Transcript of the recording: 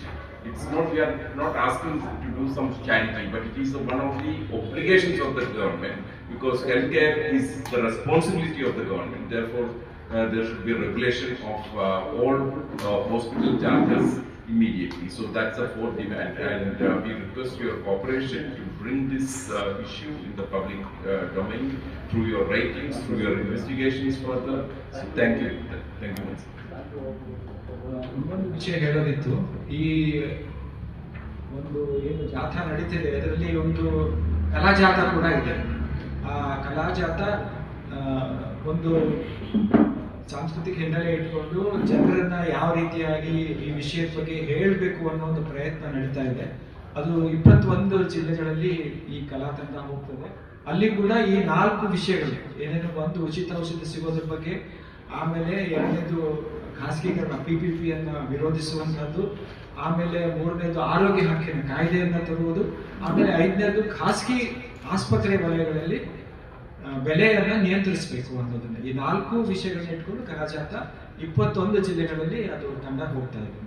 it. It's not, we are not asking to do some charity, but it is one of the obligations of the government, because healthcare is the responsibility of the government. Therefore, there should be a regulation of all hospital charges immediately. So that's a fourth demand, and we request your cooperation to bring this issue in the public domain through your ratings, through your investigations further. So thank you. Thank you once. ಇನ್ನೊಂದು ವಿಷಯ ಹೇಳೋದಿತ್ತು. ಈ ಒಂದು ಏನು ಜಾಥಾ ನಡೀತಿದೆ ಅದರಲ್ಲಿ ಒಂದು ಕಲಾ ಜಾಥಾ ಕೂಡ ಇದೆ. ಆ ಕಲಾ ಜಾಥಾ ಒಂದು ಸಾಂಸ್ಕೃತಿಕ ಹಿನ್ನೆಲೆ ಇಟ್ಕೊಂಡು ಜನರನ್ನ ಯಾವ ರೀತಿಯಾಗಿ ಈ ವಿಷಯದ ಬಗ್ಗೆ ಹೇಳಬೇಕು ಅನ್ನೋ ಒಂದು ಪ್ರಯತ್ನ ನಡೀತಾ ಇದೆ. ಅದು 21 ಜಿಲ್ಲೆಗಳಲ್ಲಿ ಈ ಕಲಾ ತಂಡ ಹೋಗ್ತದೆ. ಅಲ್ಲಿ ಕೂಡ ಈ 4 ವಿಷಯಗಳು ಏನೇನು, ಒಂದು ಉಚಿತ ಔಷಧಿ ಸಿಗೋದ್ರ ಬಗ್ಗೆ, ಆಮೇಲೆ ಎರಡನೇದು ಖಾಸಗೀಕರಣ PPP ಅನ್ನ ವಿರೋಧಿಸುವಂತಹದ್ದು, ಆಮೇಲೆ ಮೂರನೇದು ಆರೋಗ್ಯ ಹಕ್ಕಿನ ಕಾಯ್ದೆಯನ್ನ ತರುವುದು, ಆಮೇಲೆ ಐದನೇದು ಖಾಸಗಿ ಆಸ್ಪತ್ರೆ ವಲಯಗಳಲ್ಲಿ ಬೆಲೆಯನ್ನ ನಿಯಂತ್ರಿಸಬೇಕು ಅನ್ನೋದನ್ನ. ಈ 4 ವಿಷಯಗಳನ್ನ ಇಟ್ಕೊಂಡು ಕಲಾ ಜಾಥಾ 21 ಜಿಲ್ಲೆಗಳಲ್ಲಿ ಅದು ತಂಡ ಹೋಗ್ತಾ ಇದೆ.